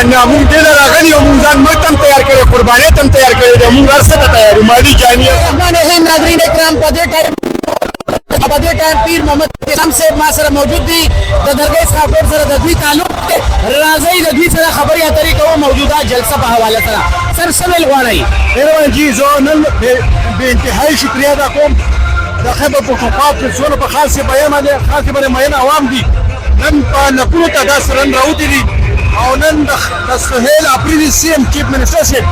نه موږ دې راغلي او موږ ځان مړ تم تیار کړی قرباني تم تیار کړی دی موږ هر څه ته تیار یو مالي جاني ناظرین اکرام په دې ټایم پیر محمد اسلام صاحب ما سره موجود دي د درګۍ څخه سره د دوی تعلق دی راځي د دوی سره خبرې اترې کوو موجوده جلسه په حواله سره سر سمل غواړئ روان جي زه نن به انتهایی شکریه ادا کوم د خیبر پښتونخوا په څونه په خاصه بیان باندې خاصه باندې مین عوام دي نن په نقلو ته داس رن راوتی دي او نن د سهیل اپریل سیم چیف منسټر صاحب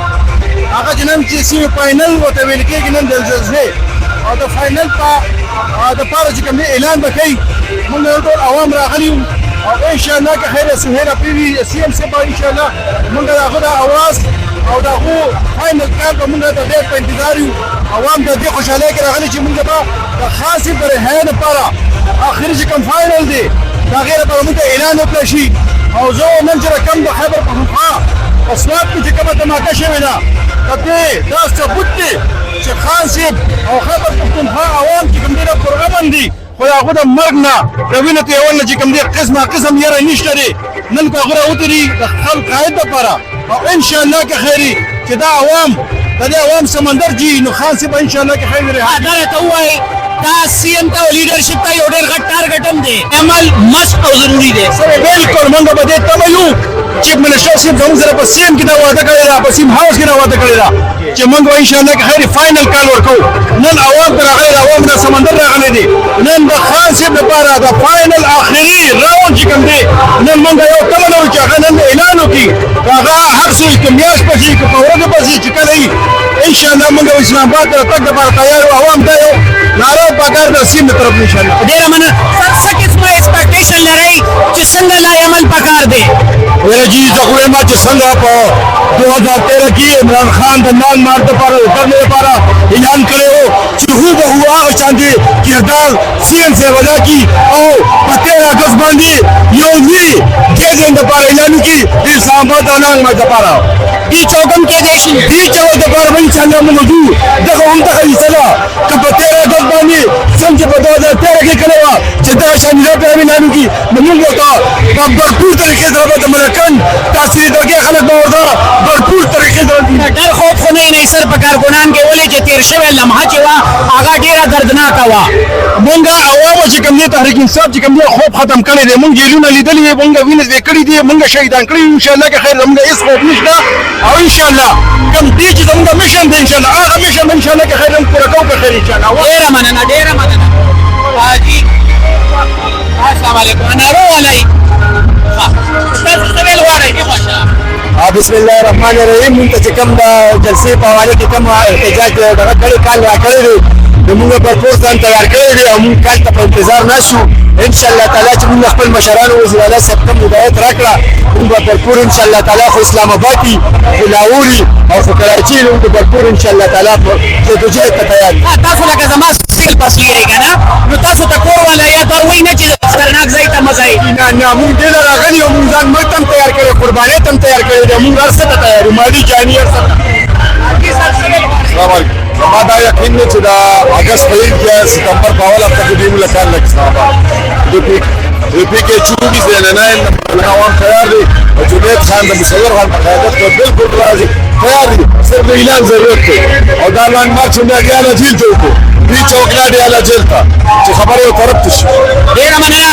هغه جنن چې سیمه فائنل وته ویل کېږي نن د زلزلې او د فائنل په د پاره چې کوم اعلان وکړي موږ ټول عوام راغلي او ان شاء الله که خیر سهیل اپریل سیم صاحب ان شاء الله موږ هغه د اواز او دا خو فائنل کار به موږ د دې په انتظار یو عوام د دې خوشاله کې راغلي چې موږ به د خاصه برهه لپاره اخر چې کوم فائنل دی دا غیر به موږ اعلان وکړي شي او زه نن چې کوم د خبر پښتونخوا اسناد کې کومه دماکه شوې ده دا ثبوت دی چې خان صاحب او خبر پښتونخوا عوام چې کوم دې پروګرام دي خو هغه د مرګ نه د وینې تیول نه چې کوم دې قسم یاره نشته دی نن په غره وتري د خلک قاعد لپاره او ان شاء الله که خیری چې دا عوام د عوام سمندر جی نو خان صاحب ان شاء الله که خیر رہا دا ته وای دا سیم ته لیډرشپ ته یو ډېر غټ ټارګټ هم دی عمل مست او ضروری دی سره بالکل موږ به دې تمایو چیف منسټر صاحب زموږ سره په سیم کې دا وعده کړی دا په سیم هاوس کې دا وعده کړی دا چې موږ ان شاء الله که خیر فائنل کال ورکو نن عوام تر غیر عوام د سمندر راغلي دي نن د خان صاحب لپاره د فائنل اخري راوند چې کوم دی نن موږ یو تمنو چې هغه نن اعلان وکړي هغه هر څه کمیاش پسې کې په ورځ پسې چې کله ان شاء الله موږ اسلام آباد ته تک د بار تیار عوام ته یو نارو پکار د سیم طرف ان شاء الله ډیر مننه څه قسمه ایکسپیکټیشن لري چې څنګه لا عمل پکار دی ویل جی زه خو ما چې څنګه په 2013 کې عمران خان د نان مار لپاره ورنه لپاره اعلان کړو چې هو هغه چاندي کردار سیم سے وجہ کی او په 13 اگست باندې یو وی کېږي د لپاره اعلان کی اسلام آباد نان مار لپاره دې چوکم کې دي شي دې چوکم لپاره ان شاء الله موجود دغه هم دغه ایسلا که په 13 اگست باندې څنګه په 2013 کې کړو چې دا شامل په اعلان کی موږ ته په بھرپور طریقې سره د ملکن تاثیر درګه خلک باور بھرپور طریقې سره ډېر خوب خو نه سر په کارګونان کې ولې چې تیر شوی لمحه چې وا هغه ډیره دردناک وا مونږه عوامو چې کوم دي تحریک انصاف چې کوم دي خوب ختم کړي دي مونږ جیلونه لیدلې مونږ وینځ وکړي دي مونږ شهیدان کړي ان شاء الله که خیر زموږ هیڅ خوب نشته او ان شاء الله کوم دي چې زموږ میشن دی ان شاء الله هغه میشن ان شاء الله که خیر موږ پوره کوو که خیر ان شاء الله ډیره مننه حاجی السلام علیکم نارو علی تاسو څه ویل غواړئ خوښه بسم الله الرحمن الرحیم مونږ چې کوم د جلسې په حواله کې کوم احتجاج دغه کړی کال راکړی دی موږ په پوسټ ځان تیار کړی دی او موږ کال ته په انتظار نشو ان شاء الله تعالی چې موږ خپل مشرانو وزیر اعلی صاحب ته هدایت راکړه موږ به پرپور ان شاء الله تعالی خو اسلام آباد خو لاهور او خو کراچي موږ پرپور ان شاء الله تعالی جدوجہد ته تیار تاسو لکه زما سیل پس لري کنه نو تاسو ته کور ولا یا دروي نه چې خطرناک ځای ته مزای نه موږ دې راغلي او موږ ځان مړ تم تیار کړی قرباني تم تیار کړی دی موږ هر څه ته تیار یو مالي جاني هر څه السلام علیکم زما دا یقین دی چې د اگست په 1 ستمبر په اول هفته کې دوی ملکان لګ اسلام آباد پی کې 24 زنانان عوام تیار دي او جنید خان د مصور خان په قیادت کې بالکل راځي تیار دي صرف اعلان ضرورت دی او دا اعلان مارچ نه غواړي جیل ته وکړو دې چوک لا دی اعلی جیل ته چې خبره یو طرف ته شي ډیره مننه